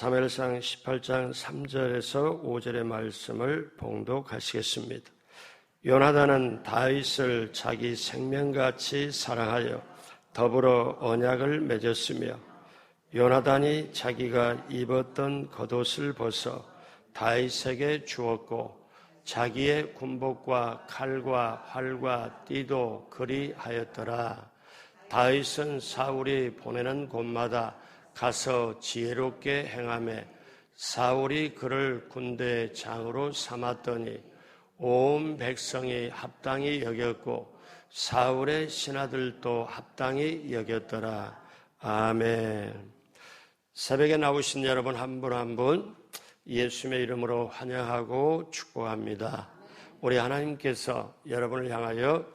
사무엘상 18장 3절에서 5절의 말씀을 봉독하시겠습니다. 요나단은 다윗을 자기 생명같이 사랑하여 더불어 언약을 맺었으며 요나단이 자기가 입었던 겉옷을 벗어 다윗에게 주었고 자기의 군복과 칼과 활과 띠도 그리하였더라. 다윗은 사울이 보내는 곳마다 가서 지혜롭게 행하며 사울이 그를 군대의 장으로 삼았더니 온 백성이 합당히 여겼고 사울의 신하들도 합당히 여겼더라. 아멘. 새벽에 나오신 여러분 한 분 한 분 예수님의 이름으로 환영하고 축복합니다. 우리 하나님께서 여러분을 향하여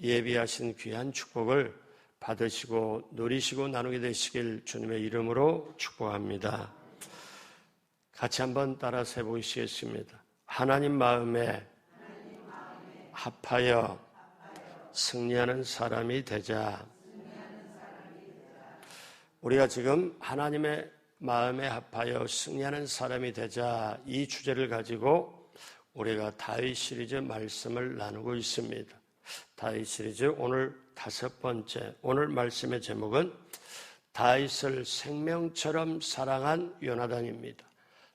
예비하신 귀한 축복을 받으시고 누리시고 나누게 되시길 주님의 이름으로 축복합니다. 같이 한번 따라서 해보시겠습니다. 하나님 마음에 합하여 승리하는 사람이 되자. 우리가 지금 하나님의 마음에 합하여 승리하는 사람이 되자 이 주제를 가지고 우리가 다윗 시리즈 말씀을 나누고 있습니다. 다윗 시리즈 오늘 5번째, 오늘 말씀의 제목은 다윗을 생명처럼 사랑한 요나단입니다.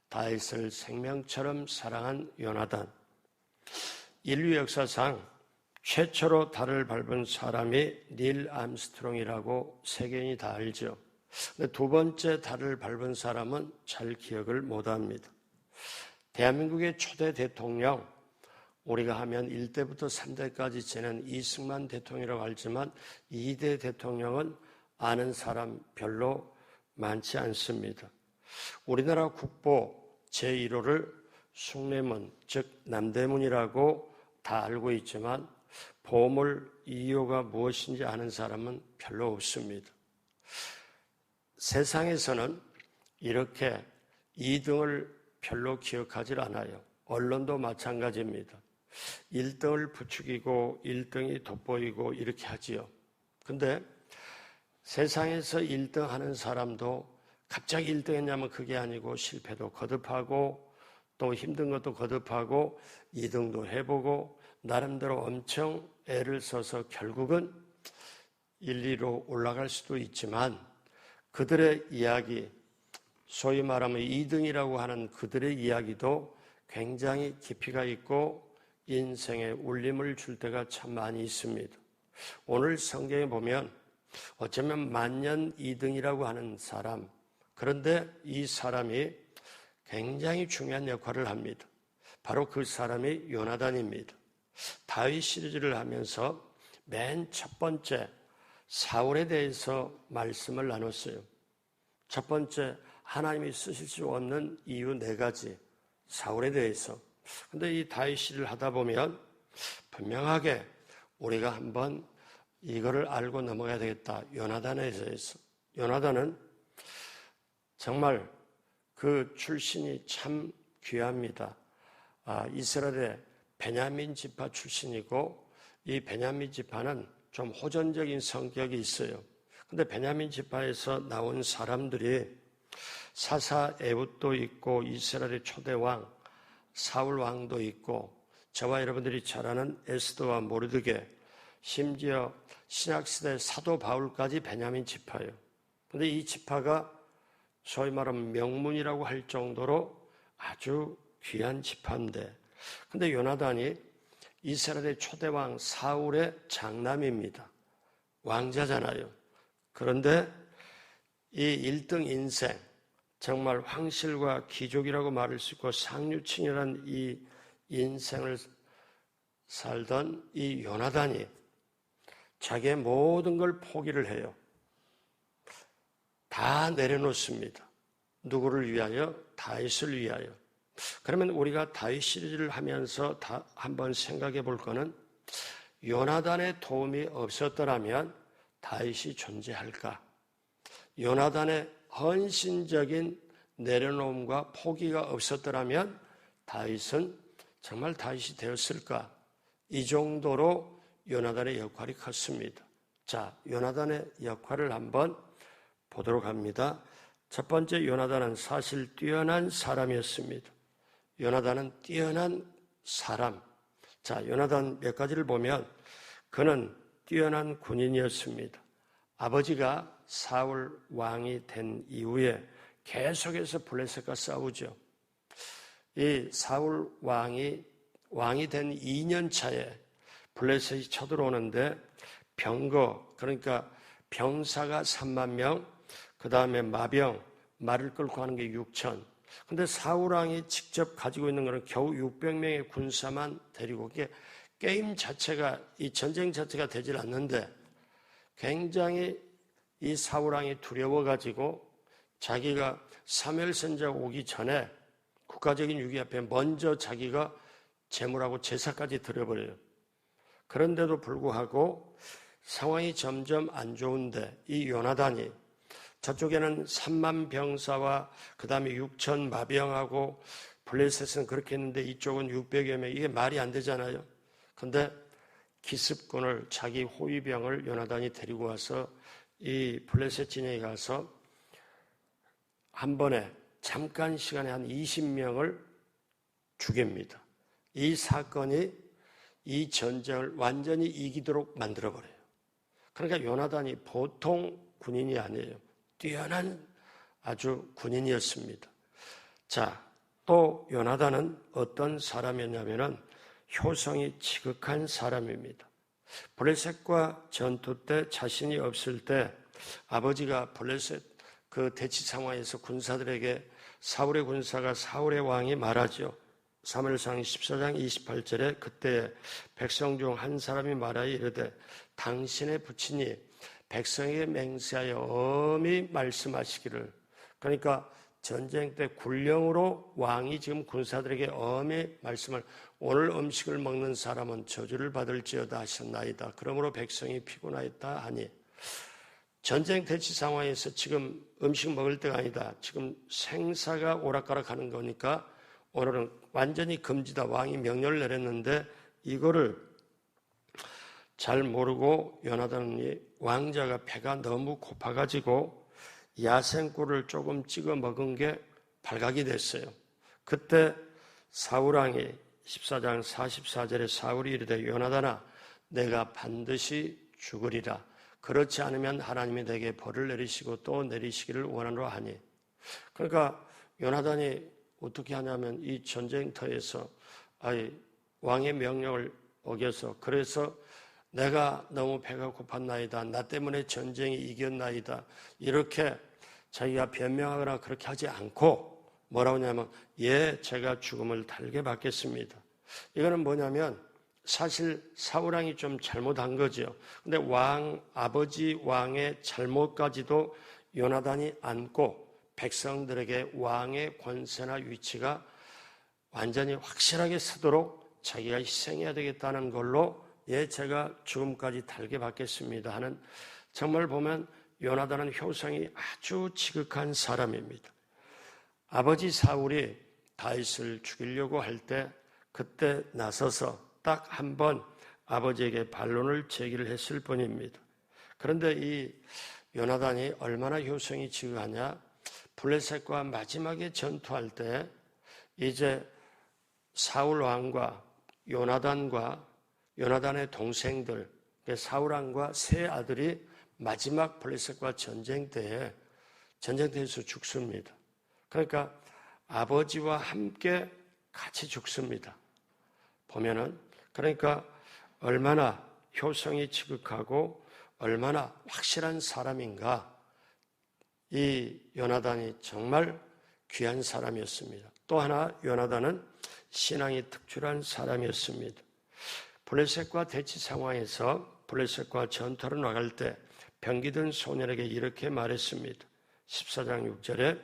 다윗을 생명처럼 사랑한 요나단. 인류 역사상 최초로 달을 밟은 사람이 닐 암스트롱이라고 세계인이 다 알죠. 근데 두 번째 달을 밟은 사람은 잘 기억을 못합니다. 대한민국의 초대 대통령, 우리가 하면 1대부터 3대까지 지낸 이승만 대통령이라고 알지만 2대 대통령은 아는 사람 별로 많지 않습니다. 우리나라 국보 제1호를 숭례문, 즉 남대문이라고 다 알고 있지만 보물 2호가 무엇인지 아는 사람은 별로 없습니다. 세상에서는 이렇게 2등을 별로 기억하지 않아요. 언론도 마찬가지입니다. 1등을 부추기고 1등이 돋보이고 이렇게 하지요. 근데 세상에서 1등 하는 사람도 갑자기 1등 했냐면 그게 아니고 실패도 거듭하고 또 힘든 것도 거듭하고 2등도 해보고 나름대로 엄청 애를 써서 결국은 1, 2로 올라갈 수도 있지만 그들의 이야기, 소위 말하면 2등이라고 하는 그들의 이야기도 굉장히 깊이가 있고 인생에 울림을 줄 때가 참 많이 있습니다. 오늘 성경에 보면 어쩌면 만년 2등이라고 하는 사람, 그런데 이 사람이 굉장히 중요한 역할을 합니다. 바로 그 사람이 요나단입니다. 다윗 시리즈를 하면서 맨 첫 번째 사울에 대해서 말씀을 나눴어요. 첫 번째, 하나님이 쓰실 수 없는 이유 4가지, 사울에 대해서. 근데 이 다윗 시리즈를 하다 보면 분명하게 우리가 한번 이거를 알고 넘어가야 되겠다. 요나단에 대해서. 요나단은 정말 그 출신이 참 귀합니다. 이스라엘의 베냐민 지파 출신이고 이 베냐민 지파는 좀 호전적인 성격이 있어요. 근데 베냐민 지파에서 나온 사람들이 사사 에훗도 있고 이스라엘의 초대왕 사울 왕도 있고 저와 여러분들이 잘 아는 에스더와 모르드게, 심지어 신약시대 사도 바울까지 베냐민 지파예요. 근데 이 지파가 소위 말하면 명문이라고 할 정도로 아주 귀한 지파인데, 근데 요나단이 이스라엘의 초대왕 사울의 장남입니다. 왕자잖아요. 그런데 이 1등 인생, 정말 황실과 귀족이라고 말할 수 있고 상류층이라는 이 인생을 살던 이 요나단이 자기의 모든 걸 포기를 해요. 다 내려놓습니다. 누구를 위하여? 다윗을 위하여. 그러면 우리가 다윗 시리즈를 하면서 다 한번 생각해 볼 거는 요나단의 도움이 없었더라면 다윗이 존재할까? 요나단의 헌신적인 내려놓음과 포기가 없었더라면 다윗은 정말 다윗이 되었을까? 이 정도로 요나단의 역할이 컸습니다. 자, 요나단의 역할을 한번 보도록 합니다. 첫 번째, 요나단은 사실 뛰어난 사람이었습니다. 요나단은 뛰어난 사람. 자, 요나단 몇 가지를 보면 그는 뛰어난 군인이었습니다. 아버지가 사울 왕이 된 이후에 계속해서 블레셋과 싸우죠. 이 사울 왕이 된 2년 차에 블레셋이 쳐들어오는데 병거, 그러니까 병사가 3만 명, 그 다음에 마병, 말을 끌고 하는 게 6천. 근데 사울 왕이 직접 가지고 있는 것은 겨우 600명의 군사만 데리고, 이게 게임 자체가, 이 전쟁 자체가 되질 않는데 굉장히 이 사울 왕이 두려워가지고 자기가 사무엘 선지자가 오기 전에 국가적인 위기 앞에 먼저 자기가 제물하고 제사까지 드려버려요. 그런데도 불구하고 상황이 점점 안 좋은데 이 요나단이, 저쪽에는 3만 병사와 그 다음에 6천 마병하고 블레셋은 그렇게 했는데 이쪽은 600여 명, 이게 말이 안 되잖아요. 근데 기습군을, 자기 호위병을 요나단이 데리고 와서 이 블레셋 진영에 가서 한 번에 잠깐 시간에 한 20명을 죽입니다. 이 사건이 이 전쟁을 완전히 이기도록 만들어버려요. 그러니까 요나단이 보통 군인이 아니에요. 뛰어난 아주 군인이었습니다. 자, 또 요나단은 어떤 사람이었냐면은 효성이 지극한 사람입니다. 블레셋과 전투 때 자신이 없을 때 아버지가 블레셋 그 대치 상황에서 군사들에게, 사울의 군사가 사울의 왕이 말하죠. 사무엘상 14장 28절에 그때 백성 중 한 사람이 말하여 이르되 당신의 부친이 백성에게 맹세하여 엄히 말씀하시기를, 그러니까 전쟁 때 굴령으로 왕이 지금 군사들에게 엄히 말씀을, 오늘 음식을 먹는 사람은 저주를 받을지어다 하셨나이다. 그러므로 백성이 피곤하였다 하니, 전쟁 대치 상황에서 지금 음식 먹을 때가 아니다. 지금 생사가 오락가락하는 거니까 오늘은 완전히 금지다. 왕이 명령을 내렸는데 이거를 잘 모르고 요나단이, 왕자가 배가 너무 고파가지고 야생꿀을 조금 찍어 먹은 게 발각이 됐어요. 그때 사울왕이 14장 44절에 사울이 이르되 요나단아 내가 반드시 죽으리라. 그렇지 않으면 하나님이 내게 벌을 내리시고 또 내리시기를 원하노라 하니, 그러니까 요나단이 어떻게 하냐면 이 전쟁터에서 왕의 명령을 어겨서, 그래서 내가 너무 배가 고팠나이다, 나 때문에 전쟁이 이겼나이다, 이렇게 자기가 변명하거나 그렇게 하지 않고 뭐라고 하냐면 제가 죽음을 달게 받겠습니다. 이거는 뭐냐면 사실 사울왕이 좀 잘못한 거죠. 근데 아버지 왕의 잘못까지도 요나단이 안고 백성들에게 왕의 권세나 위치가 완전히 확실하게 서도록 자기가 희생해야 되겠다는 걸로 제가 죽음까지 달게 받겠습니다 하는, 정말 보면 요나단은 효성이 아주 지극한 사람입니다. 아버지 사울이 다윗을 죽이려고 할 때 그때 나서서 딱 한 번 아버지에게 반론을 제기를 했을 뿐입니다. 그런데 이 요나단이 얼마나 효성이 지극하냐, 블레셋과 마지막에 전투할 때 이제 사울 왕과 요나단과 요나단의 동생들, 사울 왕과 세 아들이 마지막 블레셋과 전쟁터에서 죽습니다. 그러니까 아버지와 함께 같이 죽습니다. 보면은, 그러니까 얼마나 효성이 지극하고 얼마나 확실한 사람인가. 이 요나단이 정말 귀한 사람이었습니다. 또 하나, 요나단은 신앙이 특출한 사람이었습니다. 블레셋과 대치 상황에서 블레셋과 전투를 나갈 때 병기든 소년에게 이렇게 말했습니다. 14장 6절에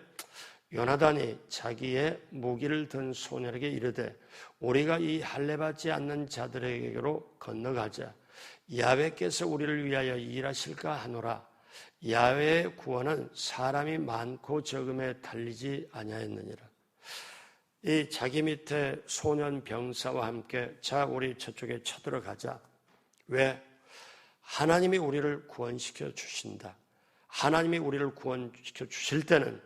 요나단이 자기의 무기를 든 소년에게 이르되 우리가 이 할례받지 않는 자들에게로 건너가자. 야훼께서 우리를 위하여 일하실까 하노라. 야훼의 구원은 사람이 많고 적음에 달리지 아니하였느니라. 이 자기 밑에 소년 병사와 함께 자 우리 저쪽에 쳐들어가자. 왜? 하나님이 우리를 구원시켜 주신다. 하나님이 우리를 구원시켜 주실 때는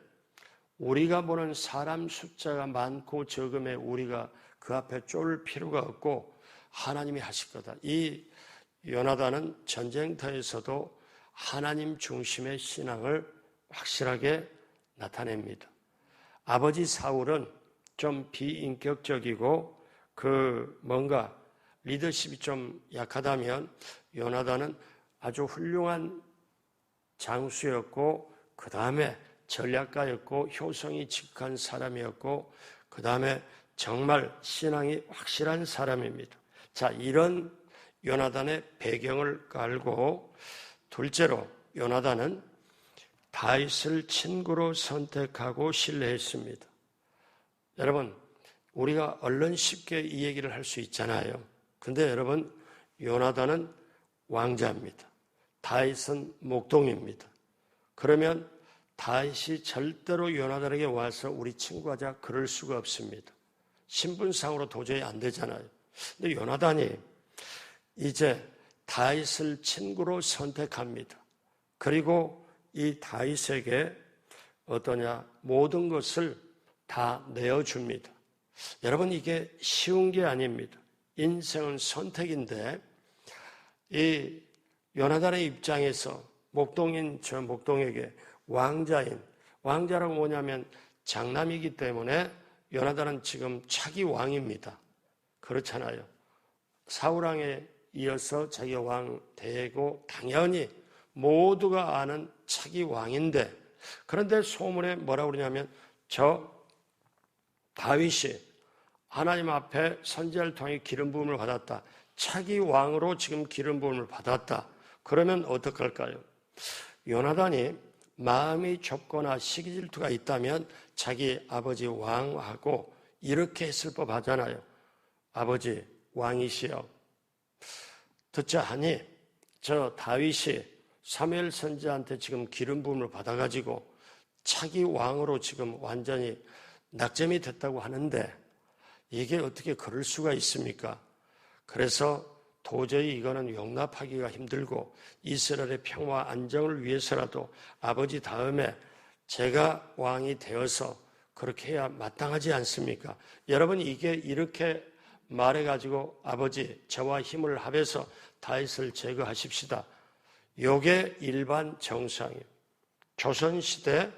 우리가 보는 사람 숫자가 많고 적음에 우리가 그 앞에 쫄을 필요가 없고 하나님이 하실 거다. 이 요나단은 전쟁터에서도 하나님 중심의 신앙을 확실하게 나타냅니다. 아버지 사울은 좀 비인격적이고 뭔가 리더십이 좀 약하다면 요나단은 아주 훌륭한 장수였고 그 다음에 전략가였고 효성이 직한 사람이었고 그 다음에 정말 신앙이 확실한 사람입니다. 자, 이런 요나단의 배경을 깔고 둘째로 요나단은 다윗을 친구로 선택하고 신뢰했습니다. 여러분, 우리가 얼른 쉽게 이 얘기를 할 수 있잖아요. 근데 여러분, 요나단은 왕자입니다. 다윗은 목동입니다. 그러면 다윗이 절대로 요나단에게 와서 우리 친구하자 그럴 수가 없습니다. 신분상으로 도저히 안 되잖아요. 근데 요나단이 이제 다윗을 친구로 선택합니다. 그리고 이 다윗에게 모든 것을 다 내어줍니다. 여러분, 이게 쉬운 게 아닙니다. 인생은 선택인데 이 요나단의 입장에서 목동인 저 목동에게 왕자라고 뭐냐면 장남이기 때문에 요나단은 지금 차기 왕입니다. 그렇잖아요. 사울왕에 이어서 자기가 왕 되고 당연히 모두가 아는 차기 왕인데, 그런데 소문에 뭐라고 그러냐면 저 다윗이 하나님 앞에 선지자를 통해 기름 부음을 받았다. 차기 왕으로 지금 기름 부음을 받았다. 그러면 어떡할까요? 요나단이 마음이 좁거나 시기 질투가 있다면 자기 아버지 왕하고 이렇게 했을 법하잖아요. 아버지 왕이시여, 듣자 하니 저 다윗이 사무엘 선지자한테 지금 기름 부음을 받아가지고 차기 왕으로 지금 완전히 낙점이 됐다고 하는데 이게 어떻게 그럴 수가 있습니까? 그래서 도저히 이거는 용납하기가 힘들고 이스라엘의 평화와 안정을 위해서라도 아버지 다음에 제가 왕이 되어서 그렇게 해야 마땅하지 않습니까? 여러분, 이게 이렇게 말해가지고 아버지 저와 힘을 합해서 다윗을 제거하십시다. 이게 일반 정상이에요. 조선시대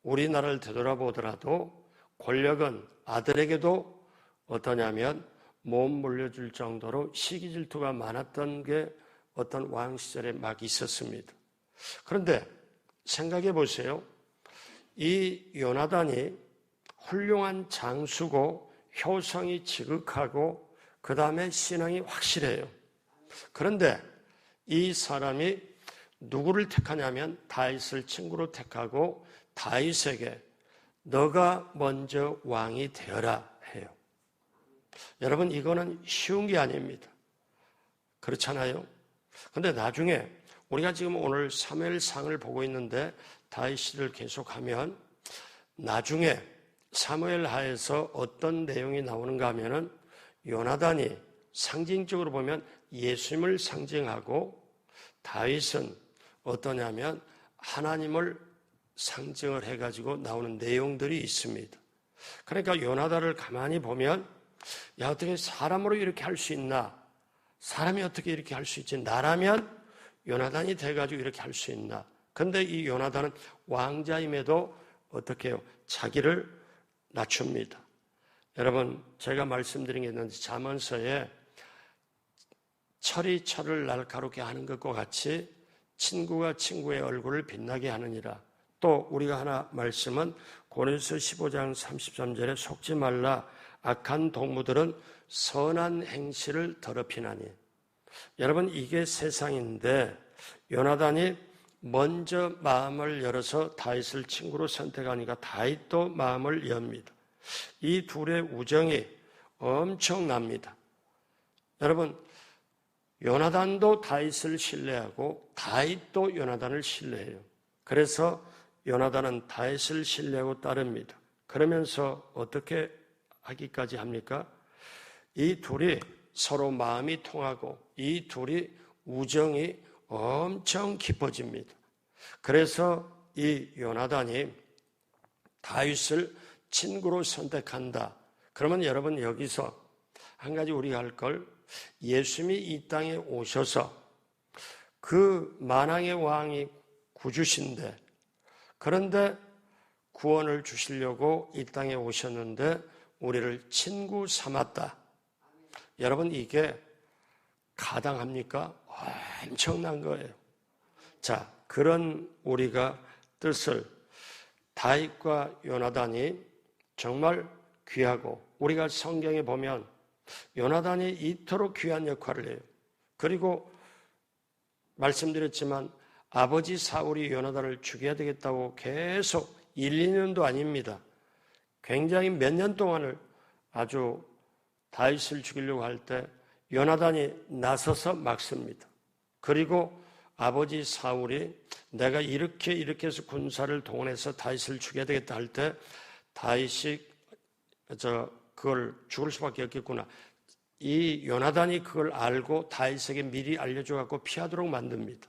우리나라를 되돌아보더라도 권력은 아들에게도 어떠냐면 몸 물려줄 정도로 시기 질투가 많았던 게 어떤 왕 시절에 막 있었습니다. 그런데 생각해 보세요. 이 요나단이 훌륭한 장수고 효성이 지극하고 그 다음에 신앙이 확실해요. 그런데 이 사람이 누구를 택하냐면 다윗을 친구로 택하고 다윗에게 너가 먼저 왕이 되어라 해요. 여러분, 이거는 쉬운 게 아닙니다. 그렇잖아요. 그런데 나중에 우리가 지금 오늘 사무엘상을 보고 있는데 다윗을 계속하면 나중에 사무엘하에서 어떤 내용이 나오는가 하면은 요나단이 상징적으로 보면 예수님을 상징하고 다윗은 어떠냐면 하나님을 상징을 해가지고 나오는 내용들이 있습니다. 그러니까 요나단을 가만히 보면 야, 어떻게 사람으로 이렇게 할 수 있나? 사람이 어떻게 이렇게 할 수 있지? 나라면 요나단이 돼가지고 이렇게 할 수 있나? 근데 이 요나단은 왕자임에도 어떻게 해요? 자기를 낮춥니다. 여러분, 제가 말씀드린 게 있는데 잠언서에 철이 철을 날카롭게 하는 것과 같이 친구가 친구의 얼굴을 빛나게 하느니라. 또 우리가 하나 말씀은 고린도서 15장 33절에 속지 말라. 악한 동무들은 선한 행실을 더럽히나니. 여러분, 이게 세상인데 요나단이 먼저 마음을 열어서 다윗을 친구로 선택하니까 다윗도 마음을 엽니다. 이 둘의 우정이 엄청납니다. 여러분, 요나단도 다윗을 신뢰하고 다윗도 요나단을 신뢰해요. 그래서 요나단은 다윗을 신뢰하고 따릅니다. 그러면서 어떻게 하기까지 합니까? 이 둘이 서로 마음이 통하고 이 둘이 우정이 엄청 깊어집니다. 그래서 이 요나단이 다윗을 친구로 선택한다. 그러면 여러분 여기서 한 가지 우리가 할 걸, 예수님이 이 땅에 오셔서 그 만왕의 왕이 구주신데, 그런데 구원을 주시려고 이 땅에 오셨는데 우리를 친구 삼았다. 여러분 이게 가당합니까? 엄청난 거예요. 자, 그런 우리가 뜻을 다윗과 요나단이 정말 귀하고, 우리가 성경에 보면 요나단이 이토록 귀한 역할을 해요. 그리고 말씀드렸지만 아버지 사울이 요나단을 죽여야 되겠다고 계속 1, 2년도 아닙니다. 굉장히 몇 년 동안을 아주 다윗을 죽이려고 할 때 요나단이 나서서 막습니다. 그리고 아버지 사울이 내가 이렇게 해서 군사를 동원해서 다윗을 죽여야 되겠다 할 때 다윗이 그걸 죽을 수밖에 없겠구나. 이 요나단이 그걸 알고 다윗에게 미리 알려줘 갖고 피하도록 만듭니다.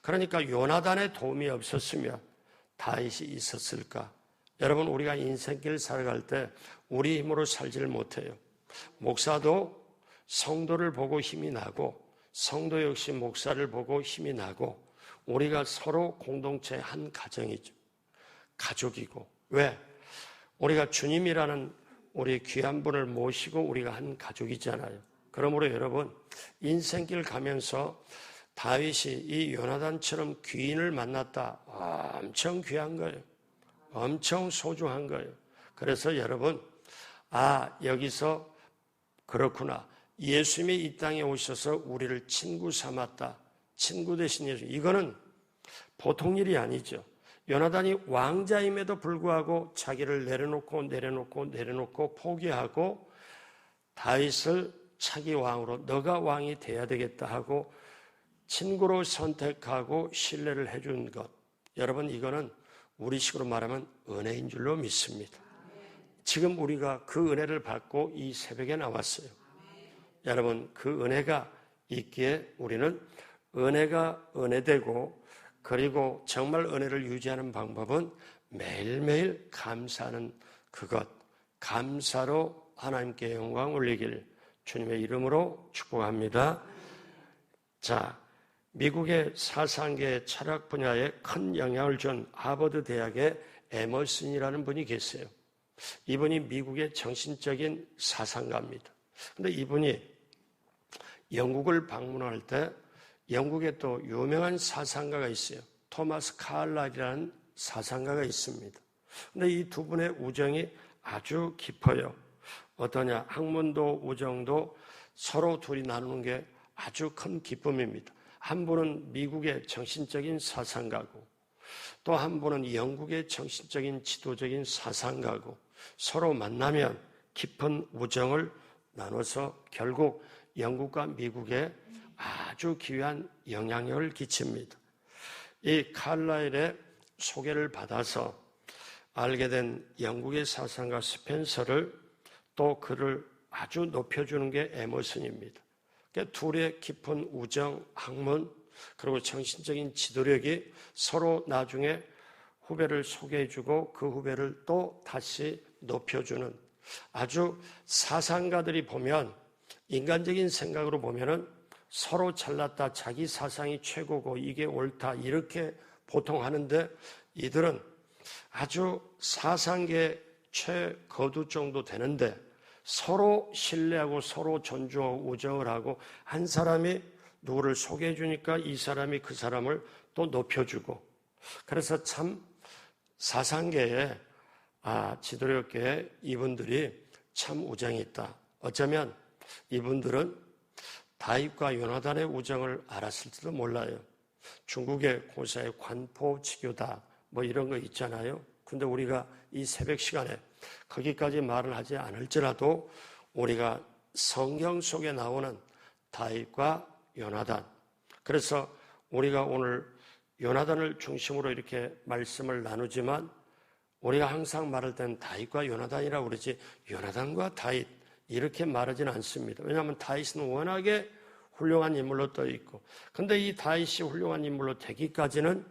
그러니까 요나단의 도움이 없었으면 다윗이 있었을까? 여러분 우리가 인생길 살아갈 때 우리 힘으로 살지를 못해요. 목사도 성도를 보고 힘이 나고 성도 역시 목사를 보고 힘이 나고 우리가 서로 공동체의 한 가정이죠. 가족이고. 왜? 우리가 주님이라는 우리 귀한 분을 모시고 우리가 한 가족이잖아요. 그러므로 여러분 인생길 가면서 다윗이 이 요나단처럼 귀인을 만났다. 엄청 귀한 거예요. 엄청 소중한 거예요. 그래서 여러분 여기서 그렇구나. 예수님이 이 땅에 오셔서 우리를 친구 삼았다. 친구 대신 예수. 이거는 보통 일이 아니죠. 요나단이 왕자임에도 불구하고 자기를 내려놓고 포기하고 다윗을 차기 왕으로 너가 왕이 돼야 되겠다 하고 친구로 선택하고 신뢰를 해준 것. 여러분 이거는 우리식으로 말하면 은혜인 줄로 믿습니다. 지금 우리가 그 은혜를 받고 이 새벽에 나왔어요. 여러분 그 은혜가 있기에 우리는 은혜가 은혜되고, 그리고 정말 은혜를 유지하는 방법은 매일매일 감사하는 그것, 감사로 하나님께 영광 올리길 주님의 이름으로 축복합니다. 자, 미국의 사상계 철학 분야에 큰 영향을 준 하버드 대학의 에머슨이라는 분이 계세요. 이분이 미국의 정신적인 사상가입니다. 그런데 이분이 영국을 방문할 때 영국에 또 유명한 사상가가 있어요. 토마스 칼라이라는 사상가가 있습니다. 그런데 이 두 분의 우정이 아주 깊어요. 어떠냐? 학문도 우정도 서로 둘이 나누는 게 아주 큰 기쁨입니다. 한 분은 미국의 정신적인 사상가고 또 한 분은 영국의 정신적인 지도적인 사상가고 서로 만나면 깊은 우정을 나눠서 결국 영국과 미국에 아주 귀한 영향력을 끼칩니다. 이 칼라일의 소개를 받아서 알게 된 영국의 사상가 스펜서를 또 그를 아주 높여주는 게 에머슨입니다. 그러니까 둘의 깊은 우정, 학문, 그리고 정신적인 지도력이 서로 나중에 후배를 소개해주고 그 후배를 또 다시 높여주는, 아주 사상가들이 보면 인간적인 생각으로 보면은 서로 잘났다, 자기 사상이 최고고 이게 옳다 이렇게 보통 하는데 이들은 아주 사상계 최거두 정도 되는데 서로 신뢰하고 서로 존중하고 우정을 하고 한 사람이 누구를 소개해 주니까 이 사람이 그 사람을 또 높여주고, 그래서 참 사상계에 지도력계에 이분들이 참 우정이 있다. 어쩌면 이분들은 다윗과 요나단의 우정을 알았을지도 몰라요. 중국의 고사의 관포지교다 뭐 이런 거 있잖아요. 근데 우리가 이 새벽 시간에 거기까지 말을 하지 않을지라도 우리가 성경 속에 나오는 다윗과 요나단, 그래서 우리가 오늘 요나단을 중심으로 이렇게 말씀을 나누지만 우리가 항상 말할 때는 다윗과 요나단이라고 그러지 요나단과 다윗 이렇게 말하지는 않습니다. 왜냐하면 다윗은 워낙에 훌륭한 인물로 떠 있고, 근데 이 다윗이 훌륭한 인물로 되기까지는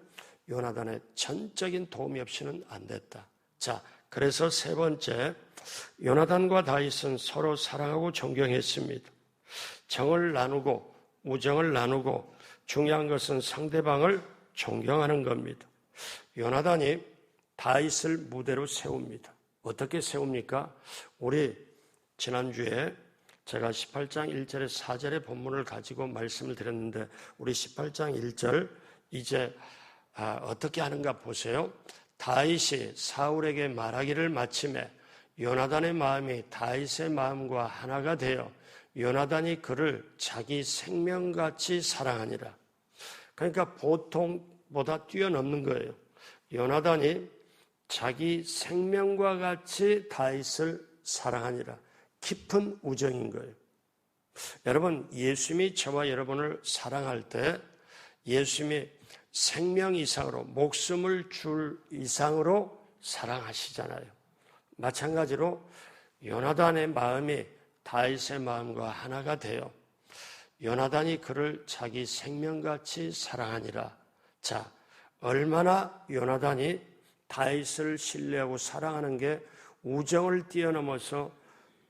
요나단의 전적인 도움이 없이는 안 됐다. 자, 그래서 세 번째, 요나단과 다윗은 서로 사랑하고 존경했습니다. 정을 나누고 우정을 나누고 중요한 것은 상대방을 존경하는 겁니다. 요나단이 다윗을 무대로 세웁니다. 어떻게 세웁니까? 우리 지난주에 제가 18장 1절에 4절의 본문을 가지고 말씀을 드렸는데 우리 18장 1절 이제 어떻게 하는가 보세요. 다윗이 사울에게 말하기를 마침에 요나단의 마음이 다윗의 마음과 하나가 되어 요나단이 그를 자기 생명같이 사랑하니라. 그러니까 보통보다 뛰어넘는 거예요. 요나단이 자기 생명과 같이 다윗을 사랑하니라. 깊은 우정인 거예요. 여러분, 예수님이 저와 여러분을 사랑할 때 예수님이 생명 이상으로 목숨을 줄 이상으로 사랑하시잖아요. 마찬가지로 요나단의 마음이 다윗의 마음과 하나가 되어 요나단이 그를 자기 생명같이 사랑하니라. 자, 얼마나 요나단이 다윗을 신뢰하고 사랑하는 게 우정을 뛰어넘어서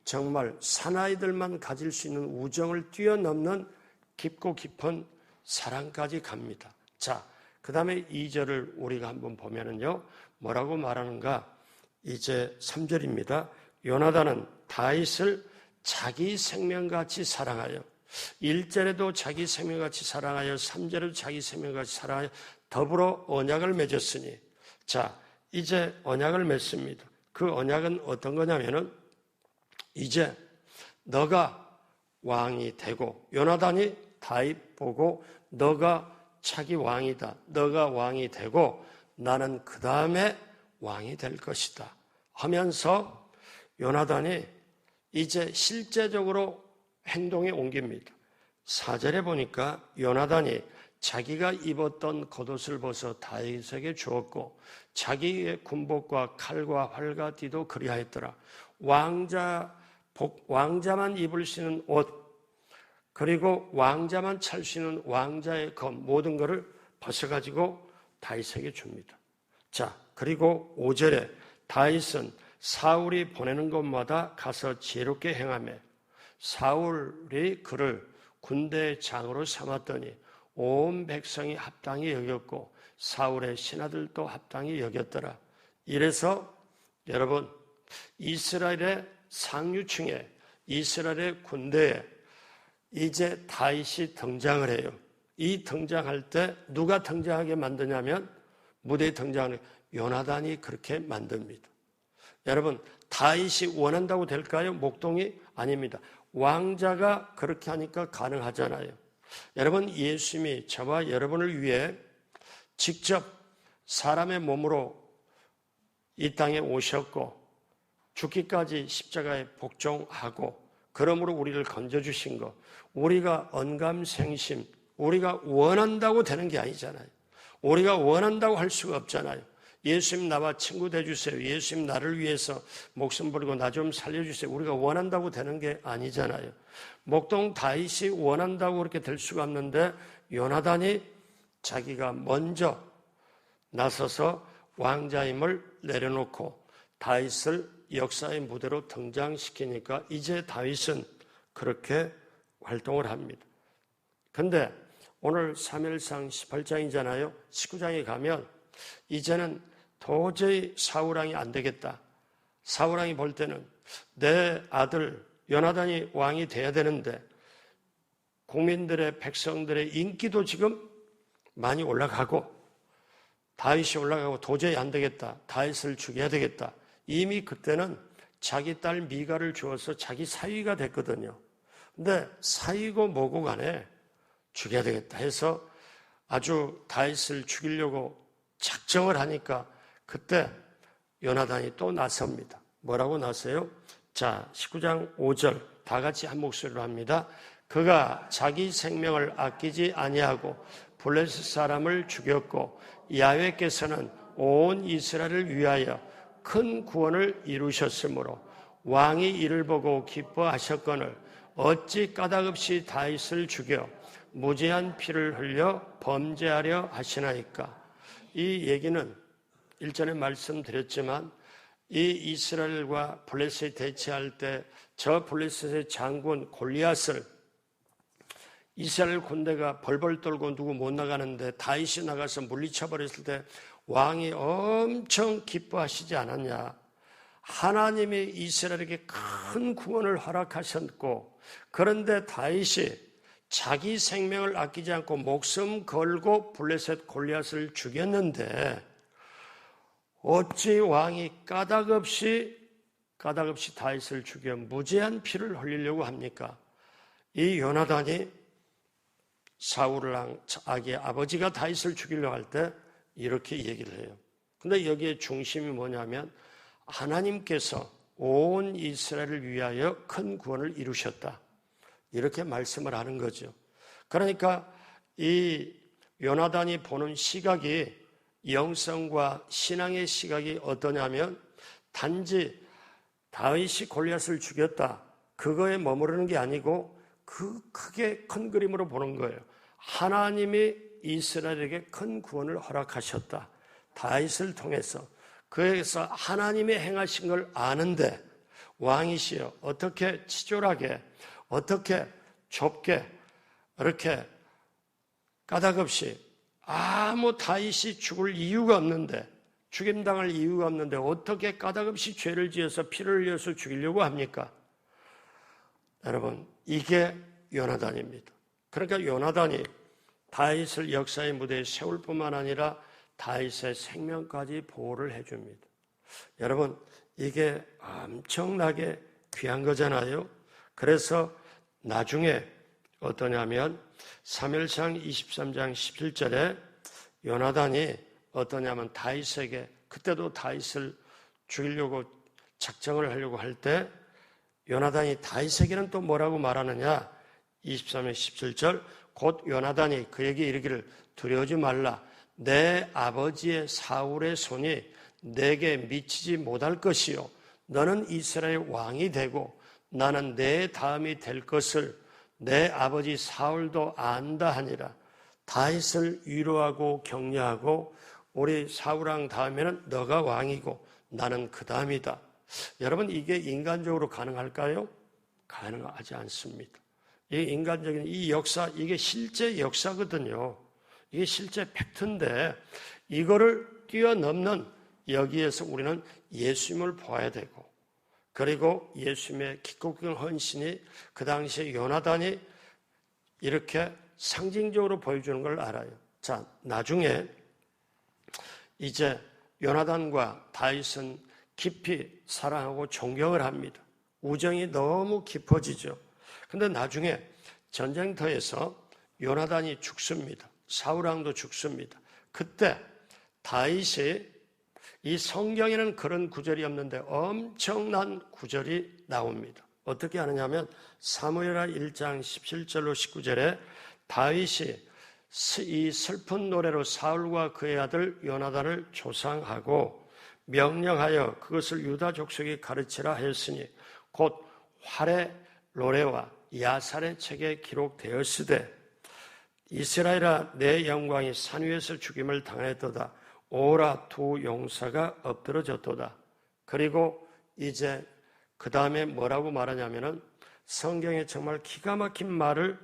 정말 사나이들만 가질 수 있는 우정을 뛰어넘는 깊고 깊은 사랑까지 갑니다. 자, 그 다음에 2절을 우리가 한번 보면은요, 뭐라고 말하는가? 이제 3절입니다. 요나단은 다윗을 자기 생명같이 사랑하여 1절에도 자기 생명같이 사랑하여 3절에도 자기 생명같이 사랑하여 더불어 언약을 맺었으니, 자, 이제 언약을 맺습니다. 그 언약은 어떤 거냐면은 이제 너가 왕이 되고, 요나단이 다윗 보고 너가 차기 왕이다, 너가 왕이 되고 나는 그 다음에 왕이 될 것이다 하면서 요나단이 이제 실제적으로 행동에 옮깁니다. 4절에 보니까 요나단이 자기가 입었던 겉옷을 벗어 다윗에게 주었고 자기의 군복과 칼과 활과 띠도 그리하였더라. 왕자만 입을 수 있는 옷, 그리고 왕자만 찰 수 있는 왕자의 검, 모든 것을 벗어가지고 다윗에게 줍니다. 자, 그리고 5절에 다윗은 사울이 보내는 곳마다 가서 지혜롭게 행하며 사울이 그를 군대의 장으로 삼았더니 온 백성이 합당히 여겼고 사울의 신하들도 합당히 여겼더라. 이래서 여러분, 이스라엘의 상류층에, 이스라엘의 군대에 이제 다윗이 등장을 해요. 이 등장할 때 누가 등장하게 만드냐면 무대에 등장하는 요나단이 그렇게 만듭니다. 여러분, 다윗이 원한다고 될까요? 목동이? 아닙니다. 왕자가 그렇게 하니까 가능하잖아요. 여러분, 예수님이 저와 여러분을 위해 직접 사람의 몸으로 이 땅에 오셨고 죽기까지 십자가에 복종하고 그러므로 우리를 건져주신 것, 우리가 언감생심, 우리가 원한다고 되는 게 아니잖아요. 우리가 원한다고 할 수가 없잖아요. 예수님 나와 친구 돼주세요. 예수님 나를 위해서 목숨 버리고 나 좀 살려주세요. 우리가 원한다고 되는 게 아니잖아요. 목동 다윗이 원한다고 그렇게 될 수가 없는데 요나단이 자기가 먼저 나서서 왕자임을 내려놓고 다윗을 역사의 무대로 등장시키니까 이제 다윗은 그렇게 활동을 합니다. 근데 오늘 사무엘상 18장이잖아요. 19장에 가면 이제는 도저히 사울왕이 안 되겠다. 사울왕이 볼 때는 내 아들 요나단이 왕이 돼야 되는데 국민들의, 백성들의 인기도 지금 많이 올라가고 다윗이 올라가고 도저히 안 되겠다. 다윗을 죽여야 되겠다. 이미 그때는 자기 딸 미가를 주어서 자기 사위가 됐거든요. 근데 사위고 뭐고 간에 죽여야 되겠다 해서 아주 다윗을 죽이려고 작정을 하니까 그때 요나단이 또 나섭니다. 뭐라고 나서요? 자, 19장 5절 다 같이 한 목소리로 합니다. 그가 자기 생명을 아끼지 아니하고 블레셋 사람을 죽였고 야훼께서는 온 이스라엘을 위하여 큰 구원을 이루셨으므로 왕이 이를 보고 기뻐하셨거늘 어찌 까닭없이 다윗을 죽여 무죄한 피를 흘려 범죄하려 하시나이까. 이 얘기는 일전에 말씀드렸지만 이 이스라엘과 블레셋이 대치할 때 저 블레셋의 장군 골리앗을 이스라엘 군대가 벌벌 떨고 누구 못 나가는데 다윗이 나가서 물리쳐 버렸을 때 왕이 엄청 기뻐하시지 않았냐. 하나님이 이스라엘에게 큰 구원을 허락하셨고, 그런데 다윗이 자기 생명을 아끼지 않고 목숨 걸고 블레셋 골리앗을 죽였는데 어찌 왕이 까닭없이 다윗을 죽여 무제한 피를 흘리려고 합니까? 이 요나단이 사울을 자기 아버지가 다윗을 죽이려고 할 때 이렇게 얘기를 해요. 근데 여기에 중심이 뭐냐면 하나님께서 온 이스라엘을 위하여 큰 구원을 이루셨다. 이렇게 말씀을 하는 거죠. 그러니까 이 요나단이 보는 시각이 영성과 신앙의 시각이 어떠냐면 단지 다윗이 골리앗을 죽였다. 그거에 머무르는 게 아니고 그 크게 큰 그림으로 보는 거예요. 하나님이 이스라엘에게 큰 구원을 허락하셨다. 다윗을 통해서. 그래서 하나님이 행하신 걸 아는데 왕이시여 어떻게 치졸하게 어떻게 좁게 이렇게 까닭없이 아무 다윗이 죽을 이유가 없는데 죽임당할 이유가 없는데 어떻게 까닭없이 죄를 지어서 피를 흘려서 죽이려고 합니까? 여러분 이게 요나단입니다. 그러니까 요나단이 다윗을 역사의 무대에 세울 뿐만 아니라 다윗의 생명까지 보호를 해줍니다. 여러분 이게 엄청나게 귀한 거잖아요. 그래서 나중에 어떠냐면 사무엘상 23장 17절에 요나단이 어떠냐면 다윗에게 그때도 다윗을 죽이려고 작정을 하려고 할 때 요나단이 다윗에게는 또 뭐라고 말하느냐 23장 17절 곧 요나단이 그에게 이르기를 두려워하지 말라 내 아버지의 사울의 손이 내게 미치지 못할 것이요 너는 이스라엘 왕이 되고 나는 내 다음이 될 것을 내 아버지 사울도 안다 하니라. 다윗을 위로하고 격려하고 우리 사울왕 다음에는 너가 왕이고 나는 그 다음이다. 여러분 이게 인간적으로 가능할까요? 가능하지 않습니다. 이 인간적인 이 역사 이게 실제 역사거든요. 이게 실제 팩트인데 이거를 뛰어넘는 여기에서 우리는 예수님을 보아야 되고 그리고 예수님의 기꺼운 헌신이 그 당시에 요나단이 이렇게 상징적으로 보여주는 걸 알아요. 자, 나중에 이제 요나단과 다윗은 깊이 사랑하고 존경을 합니다. 우정이 너무 깊어지죠. 근데 나중에 전쟁터에서 요나단이 죽습니다. 사울왕도 죽습니다. 그때 다윗이 이 성경에는 그런 구절이 없는데 엄청난 구절이 나옵니다. 어떻게 하느냐면 사무엘하 1장 17절로 19절에 다윗이 이 슬픈 노래로 사울과 그의 아들 요나단을 조상하고 명령하여 그것을 유다 족속에 가르치라 하였으니 곧 활의 노래와 야살의 책에 기록되었으되 이스라엘아 내 영광이 산 위에서 죽임을 당했도다. 오라 두 용사가 엎드러졌도다. 그리고 이제 그 다음에 뭐라고 말하냐면은 성경에 정말 기가 막힌 말을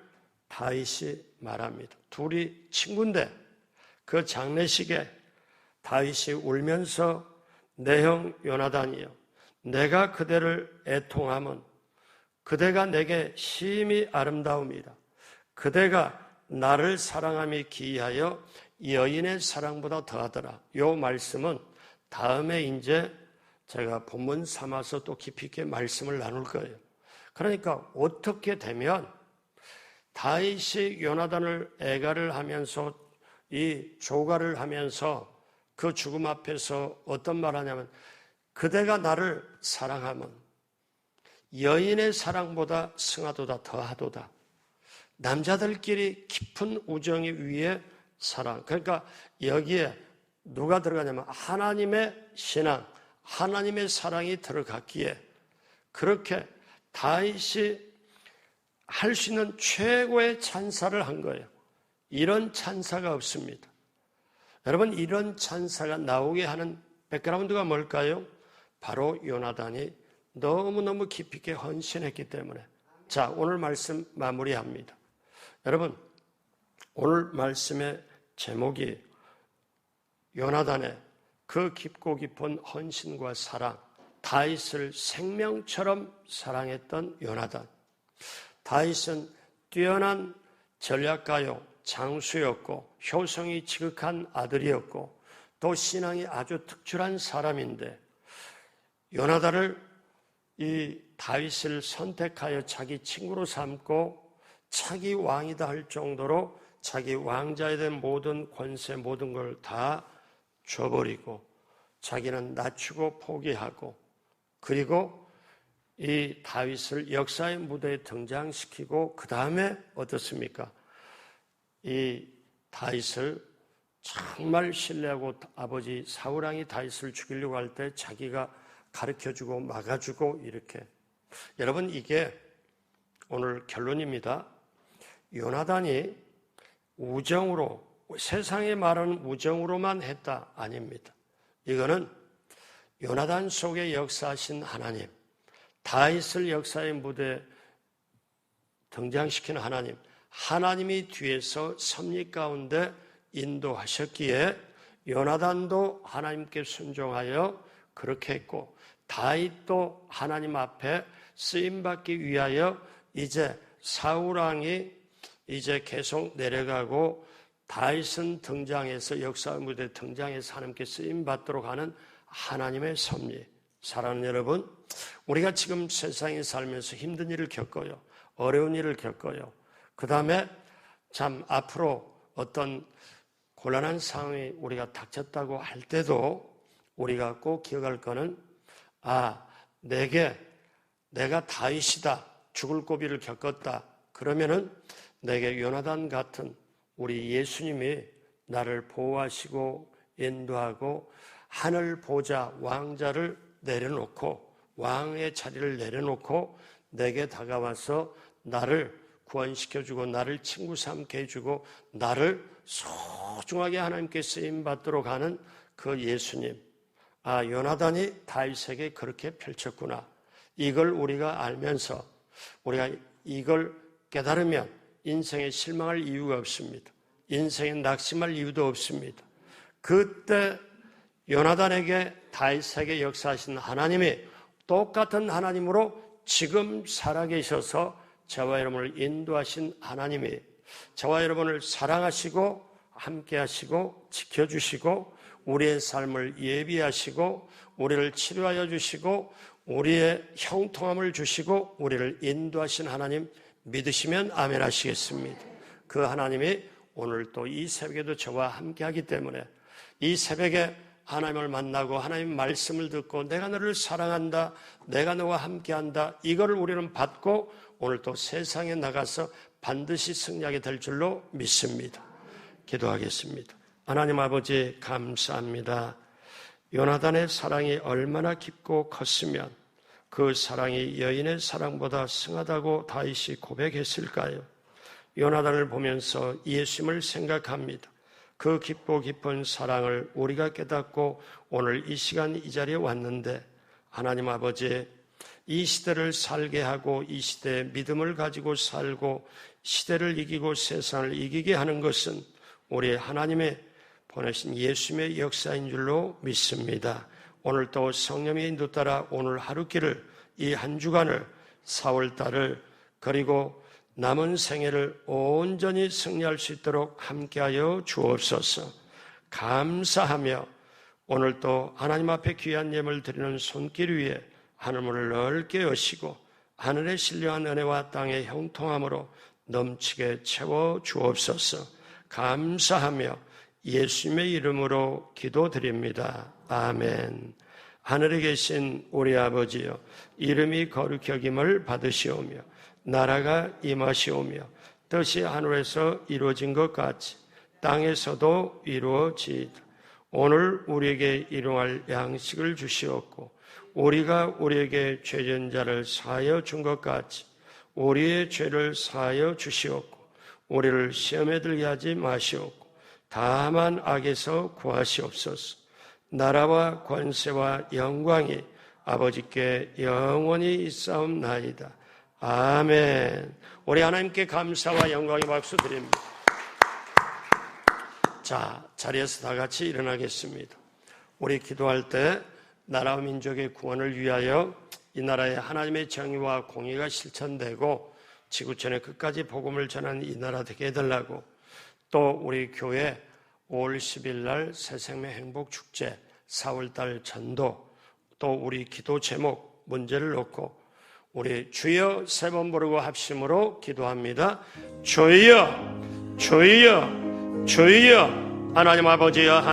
다윗이 말합니다. 둘이 친구인데 그 장례식에 다윗이 울면서 내 형 요나단이여 내가 그대를 애통하면 그대가 내게 심히 아름다움이라. 그대가 나를 사랑함이 기이하여 여인의 사랑보다 더하더라. 이 말씀은 다음에 이제 제가 본문 삼아서 또 깊이 있게 말씀을 나눌 거예요. 그러니까 어떻게 되면 다윗이 요나단을 애가를 하면서 이 조가를 하면서 그 죽음 앞에서 어떤 말 하냐면 그대가 나를 사랑하면 여인의 사랑보다 승하도다 더하도다. 남자들끼리 깊은 우정이 위에 사랑. 그러니까 여기에 누가 들어가냐면 하나님의 신앙, 하나님의 사랑이 들어갔기에 그렇게 다윗이 할 수 있는 최고의 찬사를 한 거예요. 이런 찬사가 없습니다. 여러분 이런 찬사가 나오게 하는 백그라운드가 뭘까요? 바로 요나단이 너무너무 깊이 있게 헌신했기 때문에. 자, 오늘 말씀 마무리합니다. 여러분, 오늘 말씀의 제목이 요나단의 그 깊고 깊은 헌신과 사랑, 다윗을 생명처럼 사랑했던 요나단. 다윗은 뛰어난 전략가요, 장수였고 효성이 지극한 아들이었고 또 신앙이 아주 특출한 사람인데, 요나단을 이 다윗을 선택하여 자기 친구로 삼고 차기 왕이다 할 정도로 자기 왕자에 대한 모든 권세, 모든 걸 다 줘버리고 자기는 낮추고 포기하고, 그리고 이 다윗을 역사의 무대에 등장시키고 그 다음에 어떻습니까? 이 다윗을 정말 신뢰하고 아버지 사울왕이 다윗을 죽이려고 할 때 자기가 가르쳐주고 막아주고 이렇게. 여러분, 이게 오늘 결론입니다. 요나단이 우정으로, 세상에 말하는 우정으로만 했다? 아닙니다. 이거는 요나단 속에 역사하신 하나님, 다윗을 역사의 무대에 등장시킨 하나님, 하나님이 뒤에서 섭리 가운데 인도하셨기에 요나단도 하나님께 순종하여 그렇게 했고, 다윗도 하나님 앞에 쓰임받기 위하여 이제 사울왕이 이제 계속 내려가고 다윗은 등장해서 역사의 무대에 등장해서 하나님께 쓰임받도록 하는 하나님의 섭리. 사랑하는 여러분, 우리가 지금 세상에 살면서 힘든 일을 겪어요. 어려운 일을 겪어요. 그 다음에 참 앞으로 어떤 곤란한 상황이 우리가 닥쳤다고 할 때도 우리가 꼭 기억할 거는, 내가 다윗이다, 죽을 고비를 겪었다, 그러면은 내게 요나단 같은 우리 예수님이 나를 보호하시고 인도하고 하늘 보좌 왕자를 내려놓고 왕의 자리를 내려놓고 내게 다가와서 나를 구원시켜주고 나를 친구 삼게 해주고 나를 소중하게 하나님께 쓰임받도록 하는 그 예수님. 요나단이 다윗에게 그렇게 펼쳤구나. 이걸 우리가 알면서 우리가 이걸 깨달으면 인생에 실망할 이유가 없습니다. 인생에 낙심할 이유도 없습니다. 그때 요나단에게 다윗에게 역사하신 하나님이 똑같은 하나님으로 지금 살아계셔서 저와 여러분을 인도하신 하나님이 저와 여러분을 사랑하시고 함께하시고 지켜주시고 우리의 삶을 예비하시고 우리를 치료하여 주시고 우리의 형통함을 주시고 우리를 인도하신 하나님 믿으시면 아멘 하시겠습니다. 그 하나님이 오늘 또 이 새벽에도 저와 함께하기 때문에 이 새벽에 하나님을 만나고 하나님 말씀을 듣고 내가 너를 사랑한다, 내가 너와 함께한다, 이거를 우리는 받고 오늘 또 세상에 나가서 반드시 승리하게 될 줄로 믿습니다. 기도하겠습니다. 하나님 아버지 감사합니다. 요나단의 사랑이 얼마나 깊고 컸으면 그 사랑이 여인의 사랑보다 승하다고 다윗이 고백했을까요? 요나단을 보면서 예수님을 생각합니다. 그 깊고 깊은 사랑을 우리가 깨닫고 오늘 이 시간 이 자리에 왔는데 하나님 아버지 이 시대를 살게 하고 이 시대에 믿음을 가지고 살고 시대를 이기고 세상을 이기게 하는 것은 우리 하나님의 보내신 예수님의 역사인 줄로 믿습니다. 오늘 또 성령의 인도 따라 오늘 하루길을 이 한 주간을 4월달을 그리고 남은 생애를 온전히 승리할 수 있도록 함께하여 주옵소서. 감사하며 오늘 또 하나님 앞에 귀한 예물 드리는 손길 위에 하늘문을 넓게 여시고 하늘의 신령한 은혜와 땅의 형통함으로 넘치게 채워 주옵소서. 감사하며 예수님의 이름으로 기도드립니다. 아멘. 하늘에 계신 우리 아버지여, 이름이 거룩히 여김을 받으시오며 나라가 임하시오며 뜻이 하늘에서 이루어진 것 같이 땅에서도 이루어지이다. 오늘 우리에게 일용할 양식을 주시옵고 우리가 우리에게 죄진 자를 사하여 준 것 같이 우리의 죄를 사하여 주시옵고 우리를 시험에 들게 하지 마시옵고 다만 악에서 구하시옵소서. 나라와 권세와 영광이 아버지께 영원히 있사옵나이다. 아멘. 우리 하나님께 감사와 영광의 박수 드립니다. 자, 자리에서 다 같이 일어나겠습니다. 우리 기도할 때 나라와 민족의 구원을 위하여 이 나라에 하나님의 정의와 공의가 실천되고 지구촌의 끝까지 복음을 전하는 이 나라 되게 해달라고, 또 우리 교회 5월 10일 날 새생명 행복축제, 4월달 전도, 또 우리 기도 제목 문제를 놓고 우리 주여 세 번 부르고 합심으로 기도합니다. 주여, 주여, 주여. 하나님 아버지여,